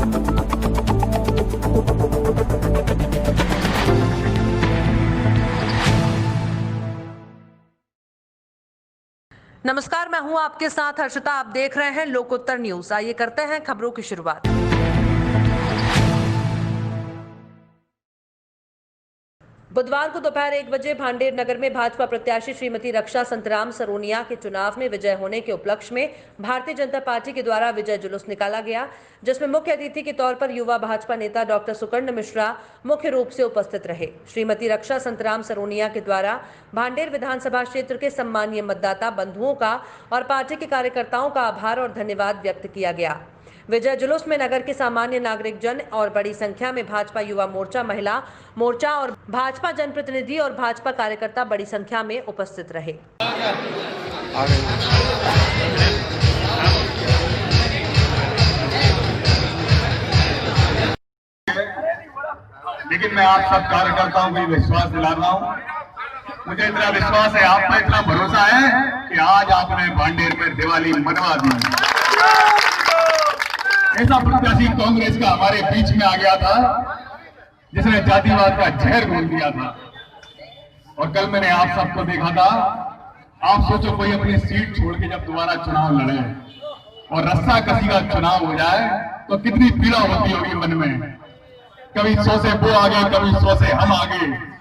नमस्कार, मैं हूं आपके साथ हर्षिता। आप देख रहे हैं लोकोत्तर न्यूज। आइए करते हैं खबरों की शुरुआत। बुधवार को दोपहर 1 बजे भांडेर नगर में भाजपा प्रत्याशी श्रीमती रक्षा संतराम सरोनिया के चुनाव में विजय होने के उपलक्ष्य में भारतीय जनता पार्टी के द्वारा विजय जुलूस निकाला गया, जिसमें मुख्य अतिथि के तौर पर युवा भाजपा नेता डॉक्टर सुकर्ण मिश्रा मुख्य रूप से उपस्थित रहे। श्रीमती रक्षा संतराम सरोनिया के द्वारा भांडेर विधानसभा क्षेत्र के सम्मानीय मतदाता बंधुओं का और पार्टी के कार्यकर्ताओं का आभार और धन्यवाद व्यक्त किया गया। विजय जुलूस में नगर के सामान्य नागरिक जन और बड़ी संख्या में भाजपा युवा मोर्चा, महिला मोर्चा और भाजपा जनप्रतिनिधि और भाजपा कार्यकर्ता बड़ी संख्या में उपस्थित रहे। लेकिन मैं आप सब कार्यकर्ताओं को विश्वास दिला रहा हूं, मुझे इतना विश्वास है, आप पर इतना भरोसा है कि आज आपने भांडेर में दिवाली मनवा दी। ऐसा प्रत्याशी कांग्रेस का हमारे बीच में आ गया था जिसने जातिवाद का जहर घोल दिया था। और कल मैंने आप सबको देखा था। आप सोचो कोई अपनी सीट छोड़ के जब दोबारा चुनाव लड़े और रस्सा कसी का चुनाव हो जाए तो कितनी पीड़ा होती होगी मन में। कभी 100 से वो आगे, कभी 100 से हम आगे।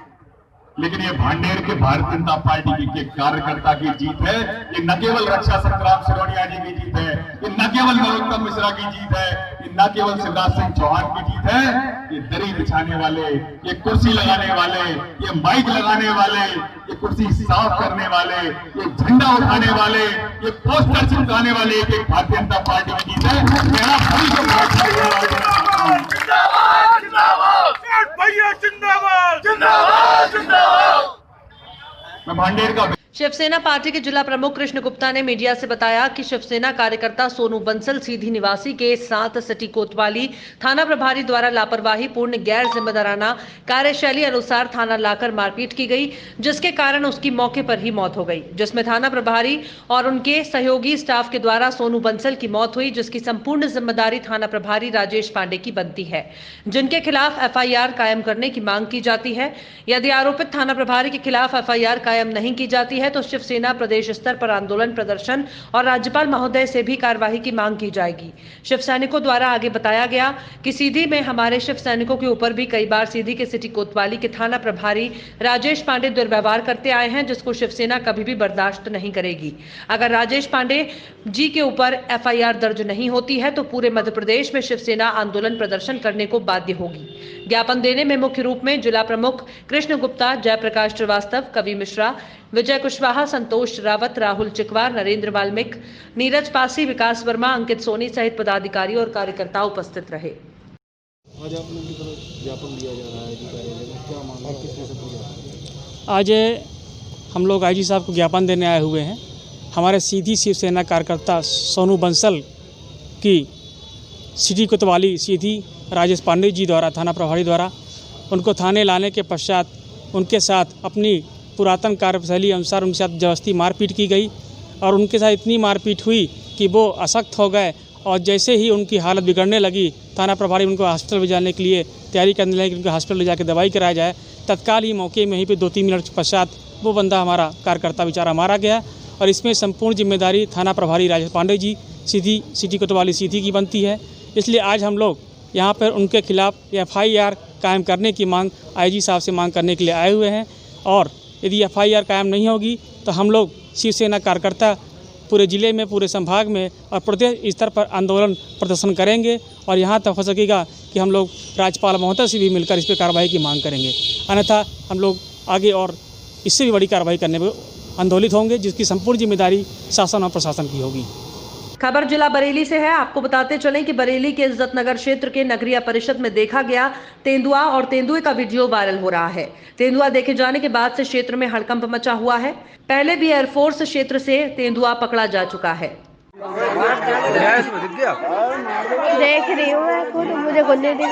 लेकिन ये भांडेर के भारतीय जनता पार्टी के कार्यकर्ता की जीत है। ये न केवल रक्षा संतराम सरोनिया जी की जीत है, ये न केवल नरोत्तम मिश्रा की जीत है, ये न केवल शिवराज सिंह चौहान की जीत है। ये दरी बिछाने वाले, ये कुर्सी लगाने वाले, ये माइक लगाने वाले, ये कुर्सी साफ करने वाले, ये झंडा उठाने वाले, ये पोस्टर चिपकाने वाले एक भारतीय जनता पार्टी की जीत है। मेरा मैं भांडेर का शिवसेना पार्टी के जिला प्रमुख कृष्ण गुप्ता ने मीडिया से बताया कि शिवसेना कार्यकर्ता सोनू बंसल सीधी निवासी के साथ सिटी कोतवाली थाना प्रभारी द्वारा लापरवाही पूर्ण गैर जिम्मेदाराना कार्यशैली अनुसार थाना लाकर मारपीट की गई, जिसके कारण उसकी मौके पर ही मौत हो गई, जिसमें थाना प्रभारी और उनके सहयोगी स्टाफ के द्वारा सोनू बंसल की मौत हुई, जिसकी संपूर्ण जिम्मेदारी थाना प्रभारी राजेश पांडे की बनती है, जिनके खिलाफ FIR कायम करने की मांग की जाती है। यदि आरोपित थाना प्रभारी के खिलाफ FIR कायम नहीं की जाती है तो शिवसेना प्रदेश स्तर पर आंदोलन प्रदर्शन और राज्यपाल महोदय से भी कार्यवाही की मांग की जाएगी। शिव सैनिकों द्वारा आगे बताया गया कि सीधी में हमारे शिव सैनिकों के ऊपर भी कई बार सीधी के सिटी कोतवाली के थाना प्रभारी राजेश पांडे दुर्व्यवहार करते आए हैं, जिसको शिवसेना कभी भी बर्दाश्त नहीं करेगी। अगर राजेश पांडे जी के ऊपर FIR दर्ज नहीं होती है तो पूरे मध्य प्रदेश में शिवसेना आंदोलन प्रदर्शन करने को बाध्य होगी। ज्ञापन देने में मुख्य रूप में जिला प्रमुख कृष्ण गुप्ता, जयप्रकाश श्रीवास्तव, कवि मिश्रा, विजय कुशवाहा, संतोष रावत, राहुल चिकवार, नरेंद्र वाल्मीक, नीरज पासी, विकास वर्मा, अंकित सोनी सहित पदाधिकारी और कार्यकर्ता उपस्थित रहे। आज आप लोगों की तरफ ज्ञापन दिया जा रहा है जी कार्यालय में, क्या मामला है, किस तरह से दिया? आज हम लोग IG साहब को ज्ञापन देने आए हुए हैं। हमारे सीधी शिवसेना कार्यकर्ता सोनू बंसल की सिटी कोतवाली सीधी राजेश पांडे जी द्वारा, थाना प्रभारी द्वारा उनको थाने लाने के पश्चात उनके साथ अपनी पुरातन कार्यशैली अनुसार उनके साथ जबरदस्ती मारपीट की गई और उनके साथ इतनी मारपीट हुई कि वो अशक्त हो गए और जैसे ही उनकी हालत बिगड़ने लगी, थाना प्रभारी उनको हॉस्पिटल ले जाने के लिए तैयारी करने लगे कि उनको हॉस्पिटल ले जाकर दवाई कराया जाए। तत्काल ही मौके में ही पे 2-3 मिनट पश्चात वो बंदा हमारा कार्यकर्ता बेचारा मारा गया और इसमें संपूर्ण जिम्मेदारी थाना प्रभारी राजेश पांडे जी सीधी सिटी कोतवाली सीधी की बनती है। इसलिए आज हम लोग यहाँ पर उनके खिलाफ FIR कायम करने की मांग IG साहब से मांग करने के लिए आए हुए हैं और यदि FIR कायम नहीं होगी तो हम लोग शिवसेना कार्यकर्ता पूरे ज़िले में, पूरे संभाग में और प्रदेश स्तर पर आंदोलन प्रदर्शन करेंगे और यहाँ तक हो सकेगा कि हम लोग राज्यपाल महोदय से भी मिलकर इस पर कार्रवाई की मांग करेंगे। अन्यथा हम लोग आगे और इससे भी बड़ी कार्रवाई करने में आंदोलित होंगे, जिसकी संपूर्ण जिम्मेदारी शासन और प्रशासन की होगी। खबर जिला बरेली से है। आपको बताते चलें कि बरेली के इज्जत नगर क्षेत्र के नगरीय परिषद में देखा गया तेंदुआ और तेंदुए का वीडियो वायरल हो रहा है। तेंदुआ देखे जाने के बाद से क्षेत्र में हड़कंप मचा हुआ है। पहले भी एयरफोर्स क्षेत्र से तेंदुआ पकड़ा जा चुका है। देख रही हूँ मैं खुद, मुझे खुद नहीं दिख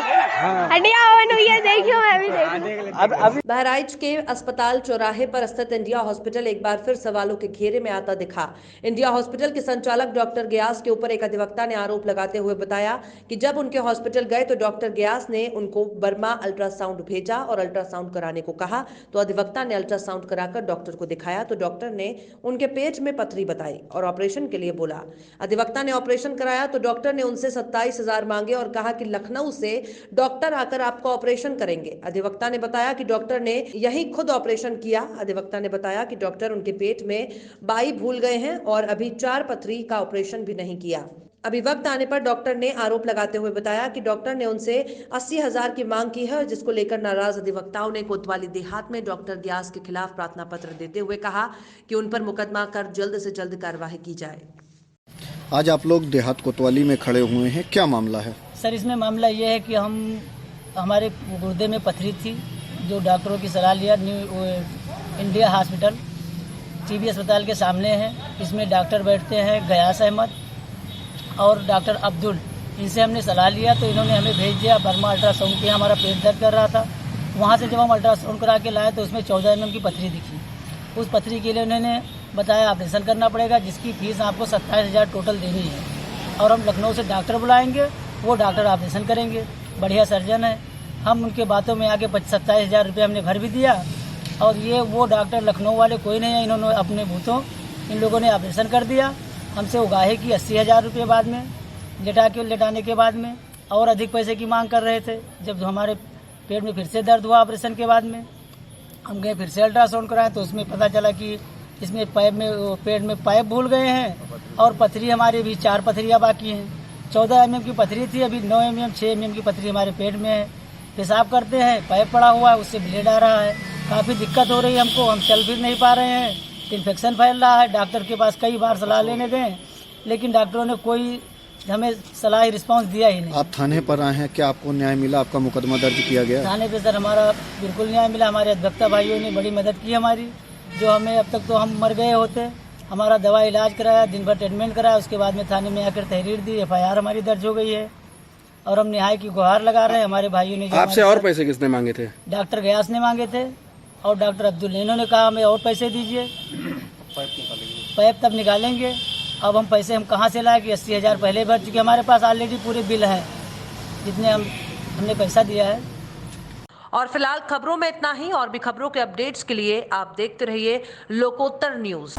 हड्डियाँ ओपन हुई है, देखियो मैं भी देख। बहराइच के अस्पताल चौराहे पर स्थित इंडिया हॉस्पिटल एक बार फिर सवालों के घेरे में आता दिखा। इंडिया हॉस्पिटल के संचालक डॉक्टर ग्यास के ऊपर एक अधिवक्ता ने आरोप लगाते हुए बताया कि जब उनके हॉस्पिटल गए तो डॉक्टर ग्यास ने उनको बर्मा अल्ट्रासाउंड भेजा और अल्ट्रासाउंड कराने को कहा, तो अधिवक्ता ने अल्ट्रासाउंड कराकर डॉक्टर को दिखाया तो डॉक्टर ने उनके पेट में पथरी बताई और ऑपरेशन के लिए बोला। अधिवक्ता ने ऑपरेशन कराया तो डॉक्टर ने उनसे 27,000 मांगे और कहा कि लखनऊ से डॉक्टर आकर आपका ऑपरेशन करेंगे। अधिवक्ता ने बताया कि डॉक्टर ने यही खुद ऑपरेशन किया। अधिवक्ता ने बताया कि डॉक्टर उनके पेट में बाई भूल गए हैं और अभी 4 पथरी का ऑपरेशन भी नहीं किया। अभी वक्त आने पर डॉक्टर ने आरोप लगाते हुए बताया कि डॉक्टर ने उनसे 80,000 की मांग की है, जिसको लेकर नाराज अधिवक्ताओं ने कोतवाली देहात में डॉक्टर ग्यास के खिलाफ प्रार्थना पत्र देते हुए कहा कि उन पर मुकदमा कर जल्द से जल्द कार्रवाई की जाए। आज आप लोग देहात कोतवाली में खड़े हुए हैं, क्या मामला है? सर, इसमें मामला ये है कि हमारे गुर्दे में पथरी थी, जो डॉक्टरों की सलाह लिया न्यू इंडिया हॉस्पिटल टीबी अस्पताल के सामने है। इसमें डॉक्टर बैठते हैं गयास अहमद और डॉक्टर अब्दुल। इनसे हमने सलाह लिया तो इन्होंने हमें भेज दिया बर्मा अल्ट्रासाउंड किया। हमारा पेट दर्द कर रहा था, वहाँ से जब हम अल्ट्रासाउंड करा के लाए तो उसमें 14 mm की पथरी दिखी। उस पथरी के लिए उन्होंने बताया ऑपरेशन करना पड़ेगा, जिसकी फीस आपको 27,000 टोटल देनी है और हम लखनऊ से डॉक्टर बुलाएंगे, वो डॉक्टर ऑपरेशन करेंगे। बढ़िया सर्जन है। हम उनके बातों में आके 27,000 रुपये हमने भर भी दिया और ये वो डॉक्टर लखनऊ वाले कोई नहीं है, इन्होंने अपने बूथों इन लोगों ने ऑपरेशन कर दिया। हमसे उगाहे की 80,000 रुपये बाद में लेटाने के बाद में और अधिक पैसे की मांग कर रहे थे। जब हमारे पेट में फिर से दर्द हुआ ऑपरेशन के बाद में, हम गए फिर से अल्ट्रासाउंड कराएं तो उसमें पता चला कि इसमें पेट में पाइप भूल गए हैं और पथरी हमारी भी 4 पथरियाँ बाकी हैं। 14 mm की पथरी थी, अभी 9 mm 6 mm की पथरी हमारे पेट में है। पेशाब करते हैं, पाइप पड़ा हुआ है, उससे ब्लीड आ रहा है। काफ़ी दिक्कत हो रही है हमको, हम चल फिर नहीं पा रहे हैं, इन्फेक्शन फैल रहा है। डॉक्टर के पास कई बार सलाह लेने दें, लेकिन डॉक्टरों ने कोई हमें सलाह रिस्पांस दिया ही नहीं। आप थाने पर आए हैं, क्या आपको न्याय मिला? आपका मुकदमा दर्ज किया गया? थाने पे सर हमारा बिल्कुल न्याय मिला। हमारे अधिवक्ता भाइयों ने बड़ी मदद की हमारी, जो हमें अब तक तो हम मर गए होते। हमारा दवा इलाज कराया, दिन भर ट्रीटमेंट कराया, उसके बाद में थाने में आकर तहरीर दी, FIR हमारी दर्ज हो गई है और हम न्याय की गुहार लगा रहे हैं। हमारे भाइयों ने आपसे और पैसे किसने मांगे थे? डॉक्टर गयास ने मांगे थे और डॉक्टर अब्दुल ने। इन्होंने कहा हमें और पैसे दीजिए, पाइप तब निकालेंगे। अब हम पैसे हम कहाँ से लाए कि 80,000 पहले भर चुके, हमारे पास ऑलरेडी पूरे बिल हैं जितने हमने पैसा दिया है। और फिलहाल खबरों में इतना ही। और भी खबरों के अपडेट्स के लिए आप देखते रहिए लोकोत्तर न्यूज।